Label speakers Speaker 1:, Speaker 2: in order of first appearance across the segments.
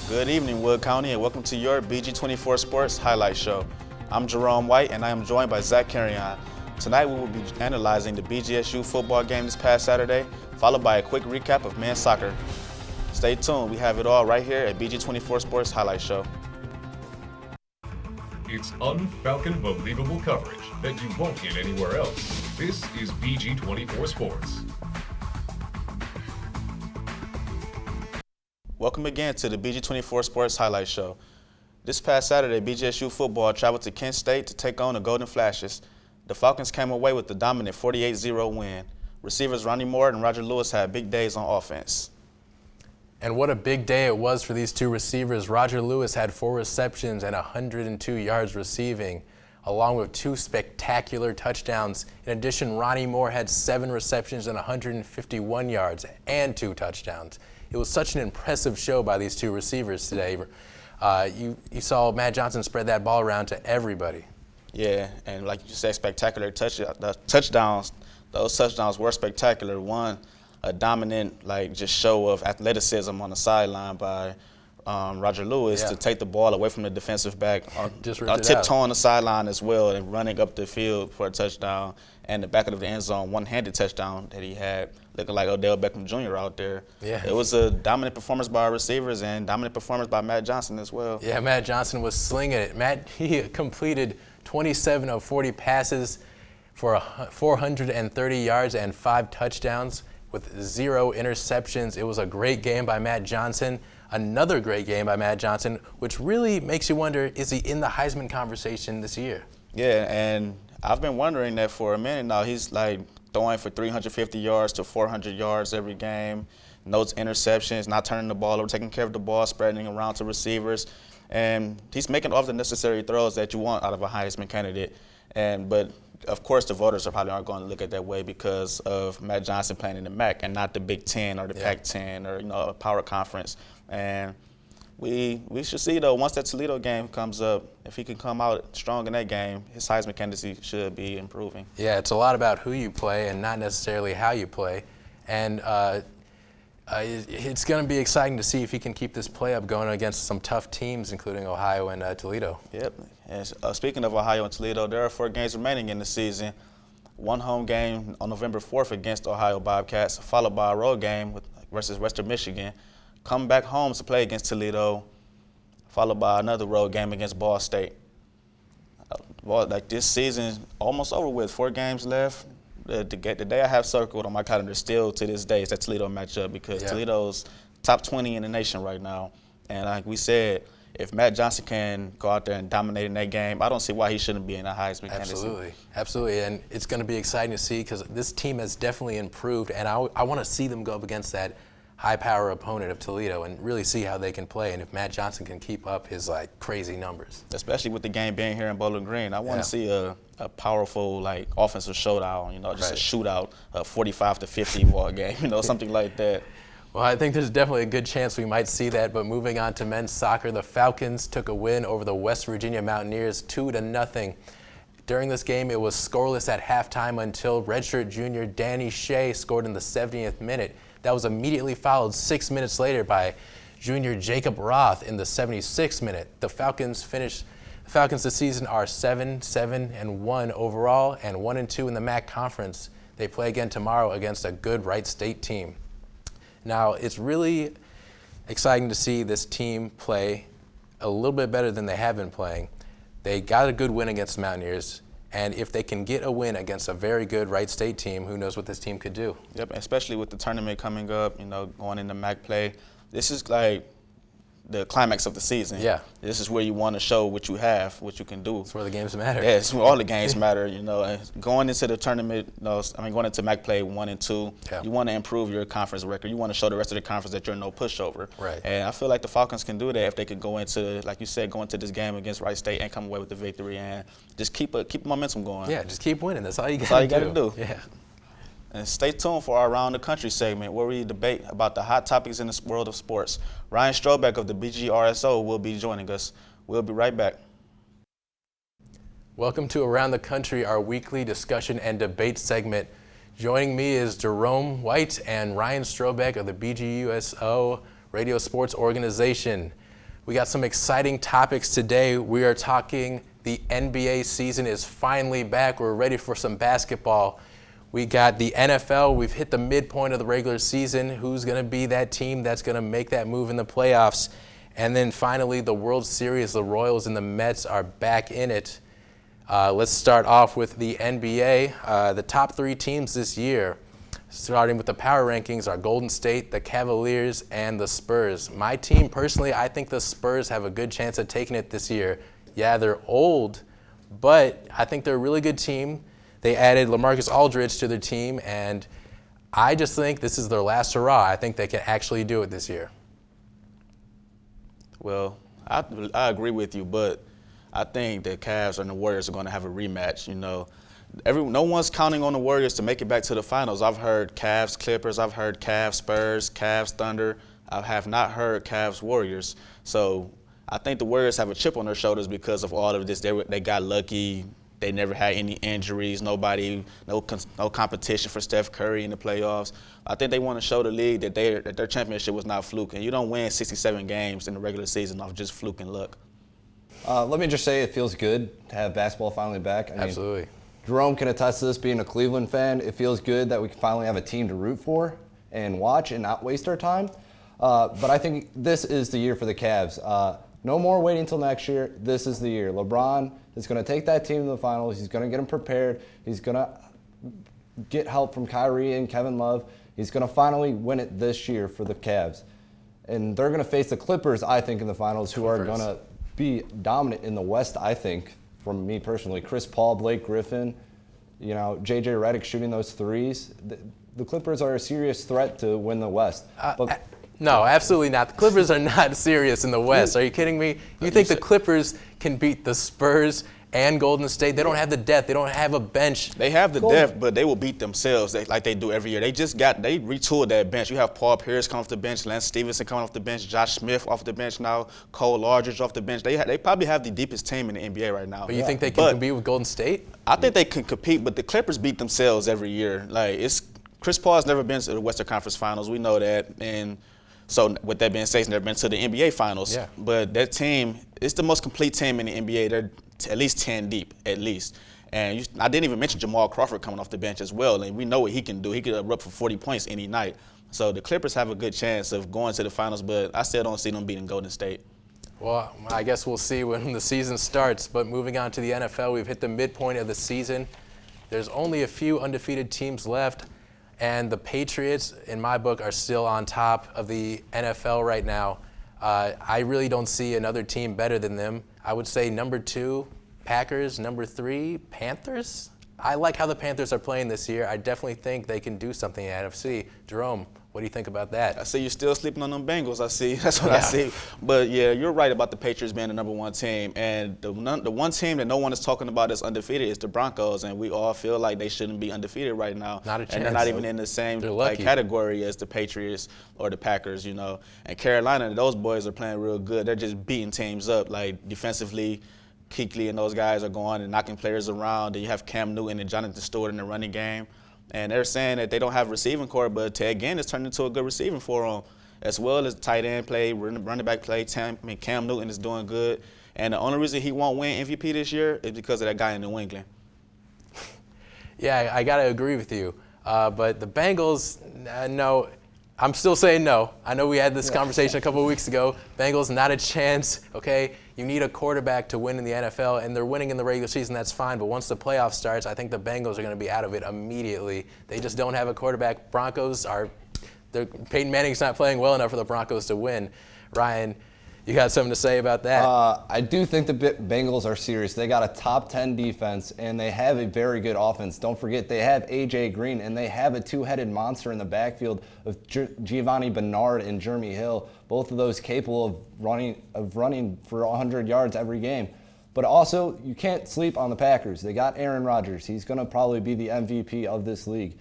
Speaker 1: Good evening, Wood County, and welcome to your BG24 Sports Highlight Show. I'm Jerome White, and I am joined by Zach Carrion. Tonight, we will be analyzing the BGSU football game this past Saturday, followed by a quick recap of men's soccer. Stay tuned. We have it all right here at BG24 Sports Highlight Show.
Speaker 2: It's un-Falcon believable coverage that you won't get anywhere else. This is BG24 Sports.
Speaker 1: Welcome again to the BG24 Sports Highlight Show. This past Saturday, BGSU football traveled to Kent State to take on the Golden Flashes. The Falcons came away with the dominant 48-0 win. Receivers Ronnie Moore and Roger Lewis had big days on offense.
Speaker 3: And what a big day it was for these two receivers. Roger Lewis had 4 receptions and 102 yards receiving, along with 2 spectacular touchdowns. In addition, Ronnie Moore had 7 receptions and 151 yards and 2 touchdowns. It was such an impressive show by these two receivers today. You saw Matt Johnson spread that ball around to everybody.
Speaker 1: Yeah, and like you said, spectacular touchdowns. Those touchdowns were spectacular. One, a dominant just show of athleticism on the sideline by Roger Lewis to take the ball away from the defensive back, tiptoeing the sideline as well and running up the field for a touchdown, and the back of the end zone one-handed touchdown that he had, looking like Odell Beckham Jr. out there. Yeah. It was a dominant performance by our receivers and dominant performance by Matt Johnson as well.
Speaker 3: Yeah, Matt Johnson was slinging it. He completed 27 of 40 passes for 430 yards and 5 touchdowns with 0 interceptions. It was a great game by Matt Johnson. Another great game by Matt Johnson, which really makes you wonder, is he in the Heisman conversation this year?
Speaker 1: Yeah, and I've been wondering that for a minute now. He's throwing for 350 yards to 400 yards every game, no interceptions, not turning the ball over, taking care of the ball, spreading around to receivers. And he's making all the necessary throws that you want out of a Heisman candidate. But of course, the voters probably aren't going to look at it that way because of Matt Johnson playing in the MAC and not the Big Ten or the Pac-10 or a power conference. And we should see, though, once that Toledo game comes up, if he can come out strong in that game, his Heisman candidacy should be improving.
Speaker 3: Yeah, it's a lot about who you play and not necessarily how you play. And it's going to be exciting to see if he can keep this play up going against some tough teams, including Ohio and Toledo.
Speaker 1: Yep. And speaking of Ohio and Toledo, there are 4 games remaining in the season. 1 home game on November 4th against Ohio Bobcats, followed by a road game versus Western Michigan. Come back home to play against Toledo, followed by another road game against Ball State. This season almost over with, 4 games left. The day I have circled on my calendar still to this day is that Toledo matchup because Toledo's top 20 in the nation right now. And like we said, if Matt Johnson can go out there and dominate in that game, I don't see why he shouldn't be in a Heisman candidacy.
Speaker 3: Absolutely. And it's going to be exciting to see because this team has definitely improved, and I want to see them go up against that high-power opponent of Toledo and really see how they can play and if Matt Johnson can keep up his crazy numbers.
Speaker 1: Especially with the game being here in Bowling Green, I want to see a powerful offensive showdown. Just a shootout, a 45-50 ball game, something like that.
Speaker 3: Well, I think there's definitely a good chance we might see that. But moving on to men's soccer, the Falcons took a win over the West Virginia Mountaineers 2-0. During this game, it was scoreless at halftime until redshirt junior Danny Shea scored in the 70th minute. That was immediately followed 6 minutes later by junior Jacob Roth in the 76th minute. The Falcons this season are 7-1 overall and 1-2 in the MAC conference. They play again tomorrow against a good Wright State team. Now, it's really exciting to see this team play a little bit better than they have been playing. They got a good win against the Mountaineers. And if they can get a win against a very good Wright State team, who knows what this team could do?
Speaker 1: Yep, especially with the tournament coming up, going into MAC play. This is the climax of the season. Yeah. This is where you want to show what you have, what you can do.
Speaker 3: It's where the games matter.
Speaker 1: Yeah, it's where all the games matter, And going into the tournament, going into MAC play 1 and 2, you want to improve your conference record. You want to show the rest of the conference that you're no pushover.
Speaker 3: Right.
Speaker 1: And I feel like the Falcons can do that if they could go into, like you said, go into this game against Wright State and come away with the victory and just keep momentum going.
Speaker 3: Yeah, just keep winning. That's all you got to do. Yeah.
Speaker 1: And stay tuned for our Around the Country segment where we debate about the hot topics in the world of sports. Ryan Strobeck of the BGRSO will be joining us. We'll be right back.
Speaker 3: Welcome to Around the Country, our weekly discussion and debate segment. Joining me is Jerome White and Ryan Strobeck of the BGUSO Radio Sports Organization. We got some exciting topics today. We are talking the NBA season is finally back. We're ready for some basketball. We got the NFL. We've hit the midpoint of the regular season. Who's going to be that team that's going to make that move in the playoffs? And then finally, the World Series. The Royals and the Mets are back in it. Let's start off with the NBA. The top 3 teams this year, starting with the power rankings, are Golden State, the Cavaliers, and the Spurs. My team, personally, I think the Spurs have a good chance of taking it this year. Yeah, they're old, but I think they're a really good team. They added LaMarcus Aldridge to their team, and I just think this is their last hurrah. I think they can actually do it this year.
Speaker 1: Well, I agree with you, but I think the Cavs and the Warriors are going to have a rematch. No one's counting on the Warriors to make it back to the finals. I've heard Cavs Clippers, I've heard Cavs Spurs, Cavs Thunder. I have not heard Cavs Warriors. So I think the Warriors have a chip on their shoulders because of all of this. They got lucky. They never had any injuries. No competition for Steph Curry in the playoffs. I think they want to show the league that their championship was not fluke. And you don't win 67 games in the regular season off just fluke and luck.
Speaker 4: Let me just say it feels good to have basketball finally back.
Speaker 3: Absolutely.
Speaker 4: Jerome can attest to this, being a Cleveland fan. It feels good that we can finally have a team to root for and watch and not waste our time. But I think this is the year for the Cavs. No more waiting until next year. This is the year. LeBron is going to take that team to the finals. He's going to get them prepared. He's going to get help from Kyrie and Kevin Love. He's going to finally win it this year for the Cavs. And they're going to face the Clippers, I think, in the finals, who are going to be dominant in the West, I think, from me personally. Chris Paul, Blake Griffin, J.J. Redick shooting those threes. The Clippers are a serious threat to win the West.
Speaker 3: No, absolutely not. The Clippers are not serious in the West. Are you kidding me? You think the Clippers can beat the Spurs and Golden State? They don't have the depth. They don't have a bench.
Speaker 1: They have the depth, but they will beat themselves like they do every year. They retooled that bench. You have Paul Pierce coming off the bench, Lance Stevenson coming off the bench, Josh Smith off the bench now, Cole Aldridge off the bench. They probably have the deepest team in the NBA right now.
Speaker 3: But you think they can compete with Golden State?
Speaker 1: I think they can compete, but the Clippers beat themselves every year. Chris Paul has never been to the Western Conference Finals. We know that, and so with that being said, he's never been to the NBA Finals.
Speaker 3: Yeah.
Speaker 1: But that team, it's the most complete team in the NBA. They're at least 10 deep, at least. And I didn't even mention Jamal Crawford coming off the bench as well. And we know what he can do. He could erupt for 40 points any night. So the Clippers have a good chance of going to the finals, but I still don't see them beating Golden State.
Speaker 3: Well, I guess we'll see when the season starts. But moving on to the NFL, we've hit the midpoint of the season. There's only a few undefeated teams left. And the Patriots, in my book, are still on top of the NFL right now. I really don't see another team better than them. I would say number 2, Packers. Number 3, Panthers. I like how the Panthers are playing this year. I definitely think they can do something in the NFC. Jerome, what do you think about that?
Speaker 1: I see you're still sleeping on them Bengals. I see. That's what I see. But, yeah, you're right about the Patriots being the number 1 team. And the one team that no one is talking about that's undefeated is the Broncos. And we all feel like they shouldn't be undefeated right now.
Speaker 3: Not a chance.
Speaker 1: And they're not even in the same category as the Patriots or the Packers, And Carolina, those boys are playing real good. They're just beating teams up, defensively. Kuechly and those guys are going and knocking players around. And you have Cam Newton and Jonathan Stewart in the running game. And they're saying that they don't have a receiving core, but Ted Ginn has turned into a good receiving for them, as well as tight end play, running back play. Cam Newton is doing good. And the only reason he won't win MVP this year is because of that guy in New England.
Speaker 3: Yeah, I got to agree with you. But the Bengals, no. I'm still saying no. I know we had this conversation a couple of weeks ago. Bengals, not a chance, okay? You need a quarterback to win in the NFL, and they're winning in the regular season, that's fine. But once the playoff starts, I think the Bengals are going to be out of it immediately. They just don't have a quarterback. Peyton Manning's not playing well enough for the Broncos to win. Ryan, you got something to say about that?
Speaker 4: I do think the Bengals are serious. They got a top 10 defense, and they have a very good offense. Don't forget, they have A.J. Green, and they have a two-headed monster in the backfield of Giovanni Bernard and Jeremy Hill, both of those capable of running for 100 yards every game. But also, you can't sleep on the Packers. They got Aaron Rodgers. He's going to probably be the MVP of this league.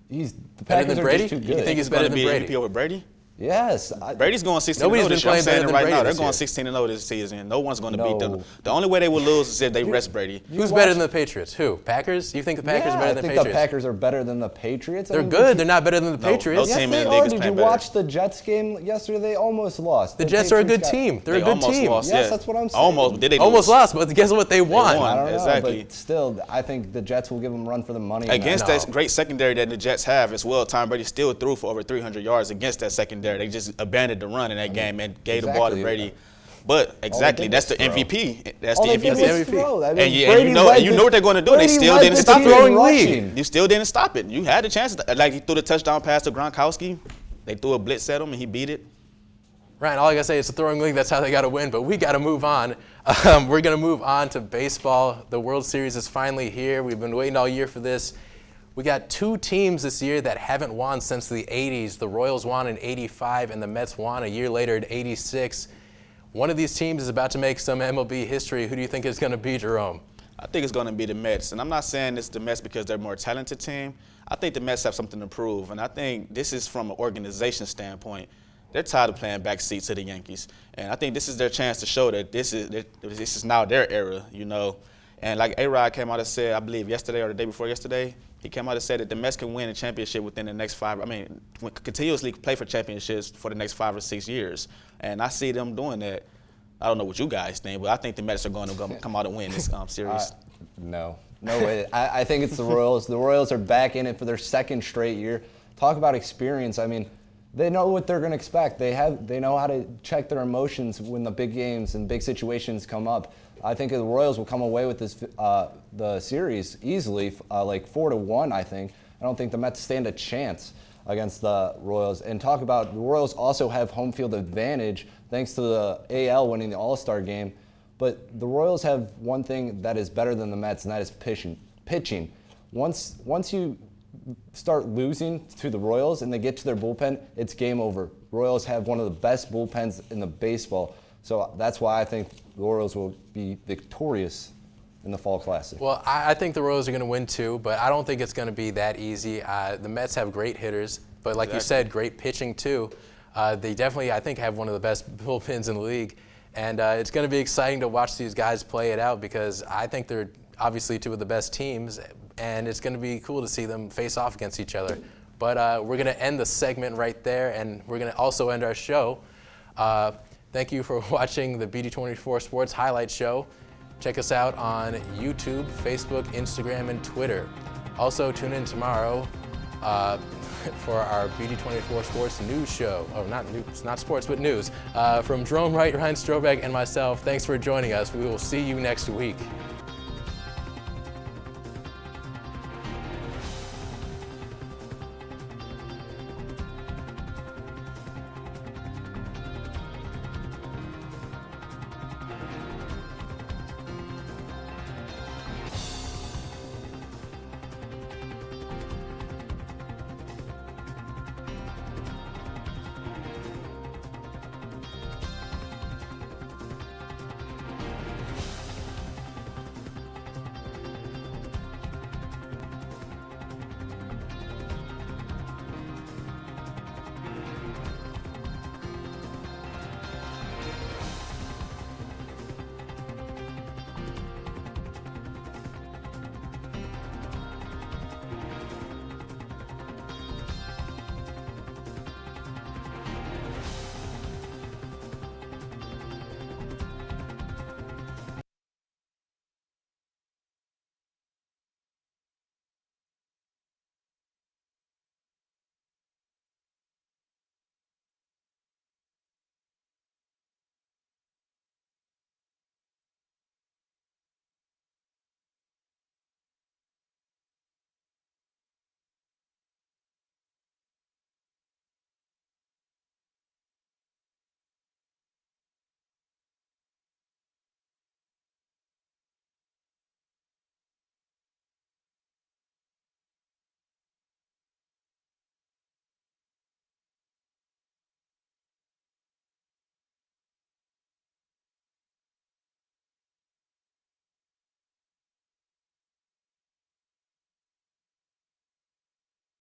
Speaker 4: The
Speaker 3: Packers
Speaker 4: are
Speaker 3: Brady?
Speaker 4: just too good.
Speaker 3: You think he's better than Brady?
Speaker 1: MVP over Brady?
Speaker 4: Yes.
Speaker 1: Brady's going 16
Speaker 3: Nobody's
Speaker 1: 0
Speaker 3: been
Speaker 1: this year. I'm
Speaker 3: playing better
Speaker 1: saying it
Speaker 3: than
Speaker 1: right
Speaker 3: Brady
Speaker 1: now. They're
Speaker 3: this
Speaker 1: going
Speaker 3: year.
Speaker 1: 16 0 this season. No one's going to beat them.
Speaker 4: No.
Speaker 1: The only way they will lose is if they rest Brady.
Speaker 3: Who's better than the Patriots? Who? Packers? You think the Packers are better than the
Speaker 4: I think
Speaker 3: Patriots?
Speaker 4: the Packers are better than the Patriots. I
Speaker 3: They're
Speaker 4: mean,
Speaker 3: good. They're not better than the Patriots.
Speaker 1: no
Speaker 4: Yes,
Speaker 1: team
Speaker 4: they
Speaker 1: in the
Speaker 4: are.
Speaker 1: league is
Speaker 4: Did you
Speaker 1: playing better.
Speaker 4: watch the Jets game yesterday? They almost lost.
Speaker 3: The Jets are a good
Speaker 4: Patriots got-
Speaker 3: team. They're
Speaker 1: They
Speaker 3: a good
Speaker 1: almost
Speaker 3: team.
Speaker 1: lost.
Speaker 4: Yes,
Speaker 1: yeah.
Speaker 4: that's what I'm saying.
Speaker 1: Almost. Did they
Speaker 3: Almost
Speaker 1: lose?
Speaker 3: lost, but guess what? They won.
Speaker 1: won.
Speaker 4: I don't know,
Speaker 1: Exactly.
Speaker 4: but still, I think the Jets will give them a run for the money. in
Speaker 1: Against
Speaker 4: that.
Speaker 1: that great secondary that the Jets have as well, Tom Brady still threw for over 300 yards against that secondary. They just abandoned the run in that game and gave the ball to
Speaker 4: Exactly.
Speaker 1: Brady. But exactly,
Speaker 4: did
Speaker 1: that's the
Speaker 4: was throw.
Speaker 1: MVP. That's
Speaker 4: All
Speaker 1: the
Speaker 4: they did
Speaker 1: MVP.
Speaker 4: was throw. I mean,
Speaker 1: And you
Speaker 4: Brady
Speaker 1: know,
Speaker 4: led
Speaker 1: and you
Speaker 4: the-
Speaker 1: know what they're going to do. They
Speaker 4: Brady
Speaker 1: still
Speaker 4: led
Speaker 1: didn't
Speaker 4: the
Speaker 1: stop
Speaker 4: team
Speaker 1: it.
Speaker 4: in rushing.
Speaker 1: You still didn't stop it. You had the chance. Like, he threw the touchdown pass to Gronkowski. They threw a blitz at him, and he beat it.
Speaker 3: Ryan, all I gotta say is a throwing league. That's how they gotta win. But we gotta move on. We're gonna move on to baseball. The World Series is finally here. We've been waiting all year for this. We got two teams this year that haven't won since the 80s. The Royals won in '85, and the Mets won a year later in '86. One of these teams is about to make some MLB history. Who do you think is gonna be, Jerome?
Speaker 1: I think it's going to be the Mets. And I'm not saying it's the Mets because they're a more talented team. I think the Mets have something to prove. And I think this is from an organization standpoint. They're tired of playing backseat to the Yankees. And I think this is their chance to show that this is now their era, you know. And like A-Rod came out and said, I believe yesterday or the day before yesterday, he came out and said that the Mets can win a championship within the next continuously play for championships for the next 5 or 6 years. And I see them doing that. I don't know what you guys think, but I think the Mets are going to come out and win this series.
Speaker 4: No way. I think it's the Royals. The Royals are back in it for their second straight year. Talk about experience. I mean, they know what they're going to expect. They know how to check their emotions when the big games and big situations come up. I think the Royals will come away with this the series easily, like 4-1. I think. I don't think the Mets stand a chance against the Royals. And talk about the Royals also have home field advantage thanks to the AL winning the All-Star game. But the Royals have one thing that is better than the Mets, and that is pitching. Once you start losing to the Royals and they get to their bullpen, it's game over. Royals have one of the best bullpens in the baseball. So that's why I think the Royals will be victorious in the Fall Classic.
Speaker 3: Well, I think the Royals are going to win too, but I don't think it's going to be that easy. The Mets have great hitters, but like you said, great pitching too. They definitely, I think, have one of the best bullpens in the league. And it's going to be exciting to watch these guys play it out because I think they're obviously two of the best teams, and it's going to be cool to see them face off against each other. But we're going to end the segment right there, and we're going to also end our show. Thank you for watching the BG24 Sports Highlight Show. Check us out on YouTube, Facebook, Instagram, and Twitter. Also, tune in tomorrow for our BG24 Sports News Show. Oh, not news, not sports, but news. From Jerome Wright, Ryan Strobeck, and myself, thanks for joining us. We will see you next week.